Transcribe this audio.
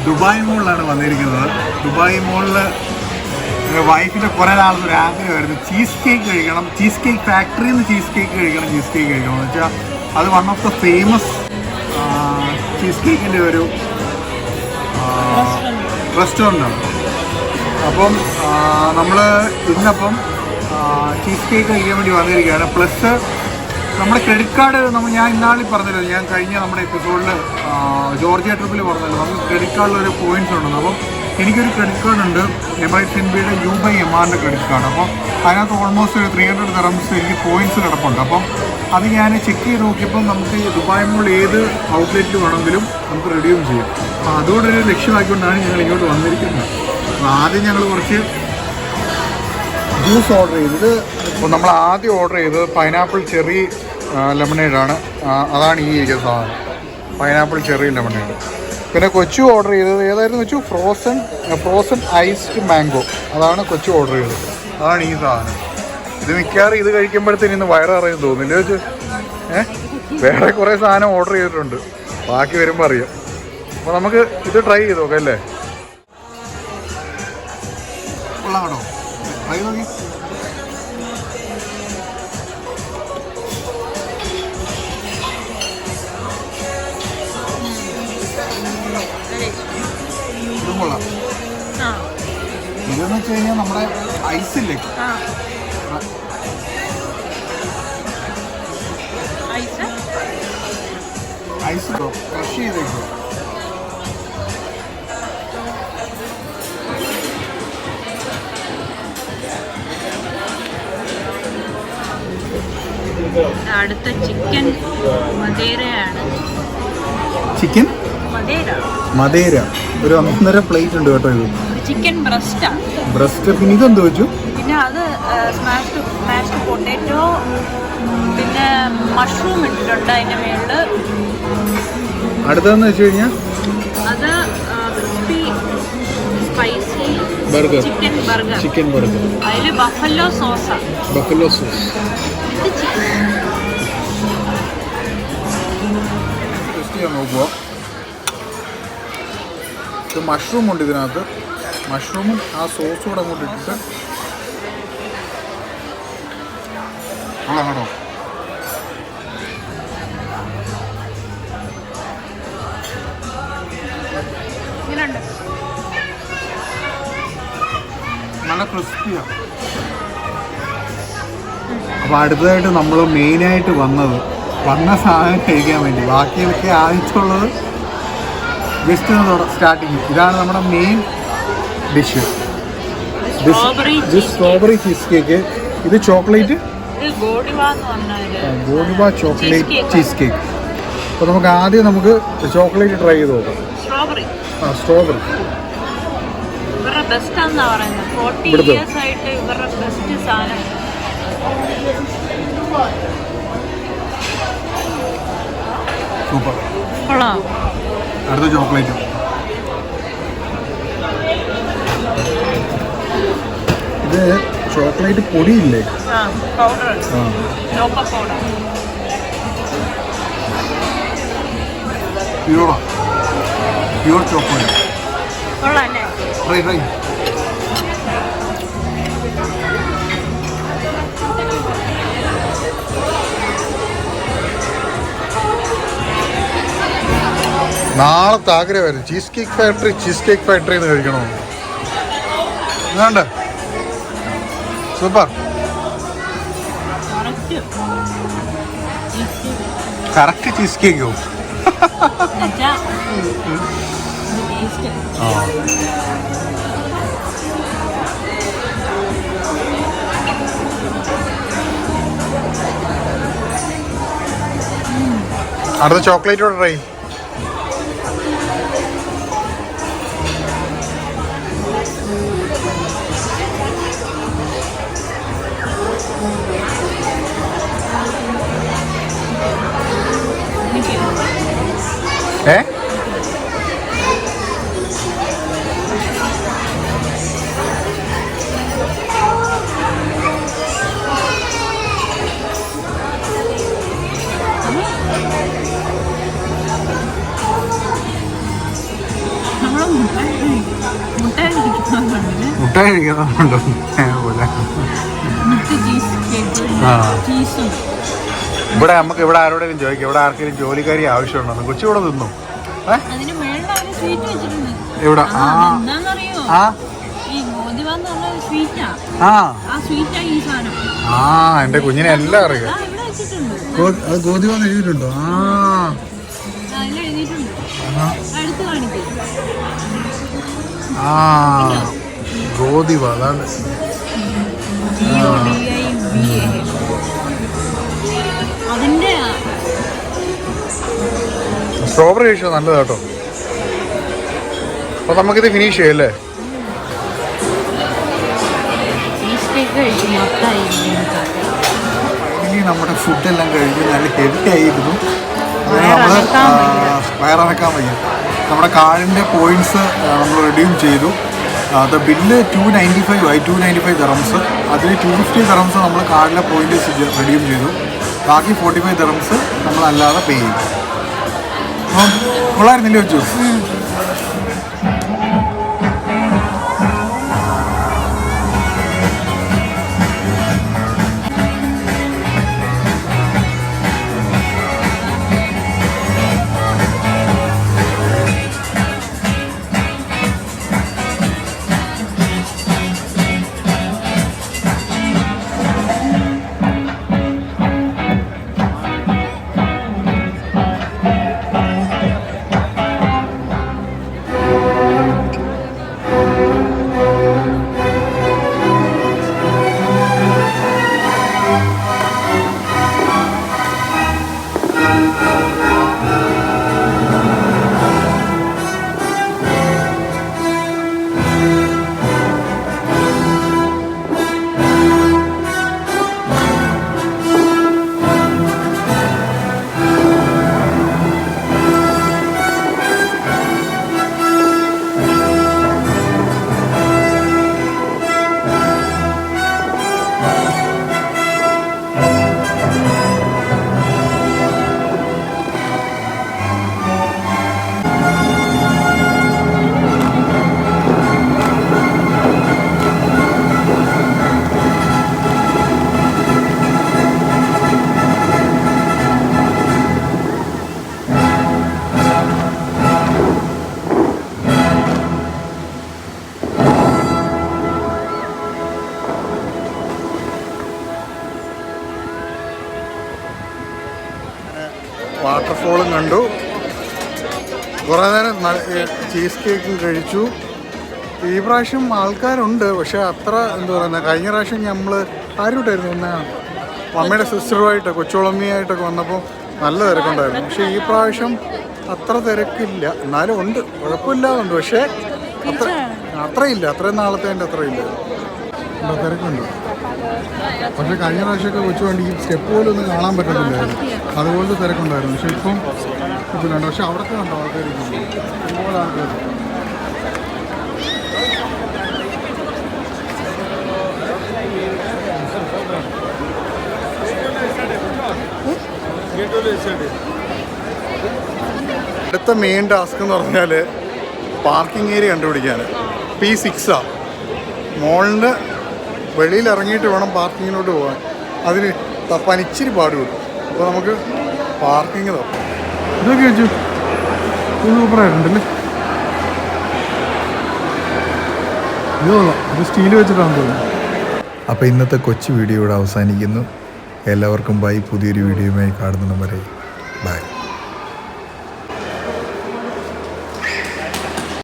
Dubai മോളിലാണ് വന്നിരിക്കുന്നത്. Dubai മോളിൽ വൈഫിൻ്റെ കുറേ നാളൊരു ആഗ്രഹമായിരുന്നു ചീസ് കേക്ക് കഴിക്കണം, ചീസ് കേക്ക് ഫാക്ടറിയിൽ നിന്ന് ചീസ് കേക്ക് കഴിക്കണം എന്ന് വെച്ചാൽ അത് one of the famous cheese കേക്കിൻ്റെ ഒരു റെസ്റ്റോറൻ്റാണ്. അപ്പം നമ്മൾ ഇന്നപ്പം ചീസ് കേക്ക് കഴിക്കാൻ വേണ്ടി വന്നിരിക്കുകയാണ്. പ്ലസ് നമ്മുടെ ക്രെഡിറ്റ് കാർഡ് ഞാൻ ഇന്നാളിൽ പറഞ്ഞല്ലോ, ഞാൻ കഴിഞ്ഞ നമ്മുടെ എപ്പിസോഡിൽ ജോർജിയ ട്രിപ്പിൽ പറഞ്ഞല്ലോ, നമുക്ക് ക്രെഡിറ്റ് കാർഡിലൊരു പോയിൻറ്റ്സ് ഉണ്ടെന്ന്. അപ്പം എനിക്കൊരു ക്രെഡിറ്റ് കാർഡ് ഉണ്ട്, എമിറേറ്റ്സ് എൻബിയുടെ UMR ക്രെഡിറ്റ് കാർഡ്. അപ്പോൾ അതിനകത്ത് ഓൾമോസ്റ്റ് ഒരു 300 dirhams എനിക്ക് പോയിൻറ്റ്സ് കിടപ്പുണ്ട്. അപ്പം അത് ഞാൻ ചെക്ക് ചെയ്ത് നോക്കിയപ്പോൾ നമുക്ക് ദുബായ് മോൾ ഏത് ഔട്ട്ലെറ്റിൽ വേണമെങ്കിലും നമുക്ക് റിഡ്യൂം ചെയ്യാം. അപ്പോൾ അതുകൊണ്ടൊരു ലക്ഷ്യമാക്കിക്കൊണ്ടാണ് ഞങ്ങൾ ഇങ്ങോട്ട് വന്നിരിക്കുന്നത്. അപ്പോൾ ആദ്യം ഞങ്ങൾ കുറച്ച് ജ്യൂസ് ഓർഡർ ചെയ്തത്. അപ്പോൾ നമ്മൾ ആദ്യം ഓർഡർ ചെയ്തത് പൈനാപ്പിൾ ചെറി ലെമണേഡാണ്. അതാണ് ഈ ഇരിക്കുന്ന സാധനം, പൈനാപ്പിൾ ചെറി ലെമണേഡ്. പിന്നെ കൊച്ചു ഓർഡർ ചെയ്തത് ഏതായിരുന്നു വെച്ചു? Frozen iced mango. അതാണ് കൊച്ചു ഓർഡർ ചെയ്തത്. അതാണ് ഈ സാധനം. ഇത് മിക്കവാറും ഇത് കഴിക്കുമ്പോഴത്തേന് ഇന്ന് വയറിറങ്ങി തോന്നില്ല വെച്ച്. വേറെ കുറേ സാധനം ഓർഡർ ചെയ്തിട്ടുണ്ട്, ബാക്കി വരുമ്പോൾ അറിയാം. അപ്പോൾ നമുക്ക് ഇത് ട്രൈ ചെയ്ത് നോക്കാം അല്ലേ? കൊള്ളാമോ? ട്രൈ നോക്കി. ഇതും കൊള്ളാം. ഇതെന്ന് വെച്ച് കഴിഞ്ഞാൽ നമ്മുടെ ഐസില്ലേ, ഐസ് ക്രഷ് ചെയ്തേക്കോ. അടുത്ത ചിക്കൻ മദേരയാണ്. ചിക്കൻ മദേര ഒരു 1.5 പ്ലേറ്റ് ഉണ്ട് കേട്ടോ. ഇത് ചിക്കൻ ബ്രസ്റ്റ്. പിന്നെ ഇതെന്ത് വെച്ചു? പിന്നെ അത് സ്മാഷ്ഡ് പൊട്ടാറ്റോ, പിന്നെ മഷ്റൂം ഇട്ടിട്ടുണ്ട് അതിൻ്റെ മേളില്. അടുത്തതെന്ന് വെച്ച് കഴിഞ്ഞാൽ അത് ക്രിസ്പി സ്പൈസി ചിക്കൻ ബർഗർ. അതിൽ ബഫല്ലോ സോസ്. നോക്കുക, ഇത് മഷ്റൂം ഉണ്ട് ഇതിനകത്ത്. മഷ്റൂമും ആ സോസും കൂടെ അങ്ങോട്ട് ഇട്ടിട്ട് കേട്ടോ. നല്ല ക്രിസ്പിയാണ്. അപ്പോൾ അടുത്തതായിട്ട് നമ്മൾ മെയിനായിട്ട് വന്ന സാധനം കഴിക്കാൻ വേണ്ടി, ബാക്കിയൊക്കെ ആവശ്യമുള്ളത് ജസ്റ്റ് സ്റ്റാർട്ടിങ്. ഇതാണ് നമ്മുടെ main dish. Strawberry cheese cake. ഇത് chocolate Godiva chocolate cheese cake. അപ്പോൾ നമുക്ക് ആദ്യം ചോക്ലേറ്റ് ട്രൈ ചെയ്ത് നോക്കാം. Strawberry super. അടുത്ത ചോക്ലേറ്റ്. ഇത് ചോക്ലേറ്റ് പൊടിയില്ലേ? Pure chocolate. ട്രൈ. നാളത്തെ ആഗ്രഹമായിരുന്നു ചീസ് കേക്ക് ഫാക്ടറി എന്ന് കഴിക്കണോ. വേണ്ട, സൂപ്പർ. കറക്റ്റ് ചീസ് കേക്കോ? അടുത്ത ചോക്ലേറ്റോടെ ട്രൈ. മുട്ടായി കഴിക്കുന്നുണ്ടോ പോലെ. ഇവിടെ നമുക്ക് ഇവിടെ ആരോടെങ്കിലും ചോദിക്കാം, ഇവിടെ ആർക്കെങ്കിലും ജോലിക്കാരി ആവശ്യമുണ്ടോ? കൊച്ചു ഇവിടെ തിന്നു. എവിടെ? എന്റെ കുഞ്ഞിനെ എല്ലാം അറിയാം. അത് ഗോതിവാന്ന് എഴുതിയിട്ടുണ്ടോ? ഗോതിവ, അതാണ്. സ്ട്രോബെറി കഴിച്ചോ, നല്ലതാ കേട്ടോ. അപ്പൊ നമുക്കിത് ഫിനിഷ് ചെയ്യല്ലേ? ഇനി നമ്മുടെ ഫുഡെല്ലാം കഴിഞ്ഞ് നല്ല ഹെവി ആയിരുന്നു. നമ്മൾ വയറിറക്കാൻ വയ്യ. നമ്മുടെ കാർഡിൻ്റെ പോയിന്റ്സ് നമ്മൾ റെഡീം ചെയ്തു. അത് ബില്ല് 295 ആയി, 295 ദിറംസ്. അതിന് 250 ദിറംസ് നമ്മൾ കാർഡിലെ പോയിന്റ് റെഡീം ചെയ്തു. ബാക്കി 45 ദിറംസ് നമ്മളല്ലാതെ പേ ചെയ്തു. അപ്പം കൊള്ളായിരുന്നില്ലേ വെച്ചു? വാട്ടർഫോളും കണ്ടു, കുറേ നേരം ചീസ് കേക്കും കഴിച്ചു. ഈ പ്രാവശ്യം ആൾക്കാരുണ്ട്, പക്ഷേ അത്ര എന്താ പറയുന്നത്, കഴിഞ്ഞ പ്രാവശ്യം നമ്മൾ ആരുമായിട്ടായിരുന്നു വന്ന മമ്മിയുടെ സിസ്റ്ററുമായിട്ട് കൊച്ചുളമ്മിയായിട്ടൊക്കെ വന്നപ്പോൾ നല്ല തിരക്കുണ്ടായിരുന്നു. പക്ഷേ ഈ പ്രാവശ്യം അത്ര തിരക്കില്ല, എന്നാലും ഉണ്ട്, കുഴപ്പമില്ലാതുണ്ട്. പക്ഷേ അത്രയില്ല, അത്രയും നാളത്തെ അതിൻ്റെ അത്രയില്ല, തിരക്കുണ്ട്. പക്ഷേ കഴിഞ്ഞ പ്രാവശ്യമൊക്കെ കൊച്ചു വണ്ടി സ്റ്റെപ്പ് പോലും ഒന്നും കാണാൻ പറ്റത്തില്ലായിരുന്നു, അതുപോലെ തിരക്കുണ്ടായിരുന്നു. പക്ഷേ ഇപ്പം ഇതിലുണ്ട്. പക്ഷെ അവിടത്തെ കണ്ടോ ആൾക്കാർ, ഒരുപാട് ആൾക്കാർ. അടുത്ത മെയിൻ ടാസ്ക് എന്ന് പറഞ്ഞാൽ പാർക്കിംഗ് ഏരിയ കണ്ടുപിടിക്കാൻ. P6 മോളിൻ്റെ വെളിയിൽ ഇറങ്ങിയിട്ട് വേണം പാർക്കിങ്ങിലോട്ട് പോകാൻ. അതിന് തപ്പാൻ ഇച്ചിരി പാട് കിട്ടും. അപ്പോൾ നമുക്ക് പാർക്കിങ് തപ്പാം. ഇതൊക്കെ വെച്ചു സൂപ്പറായിട്ടുണ്ടല്ലേ. ഇത് കൊള്ളാം, ഇത് സ്റ്റീൽ വെച്ചിട്ടാണ് തോന്നുന്നു. അപ്പോൾ ഇന്നത്തെ കൊച്ചു വീഡിയോ ഇവിടെ അവസാനിക്കുന്നു. എല്ലാവർക്കും ബൈ. പുതിയൊരു വീഡിയോയുമായി കാണുന്നതും വരെ ബൈ.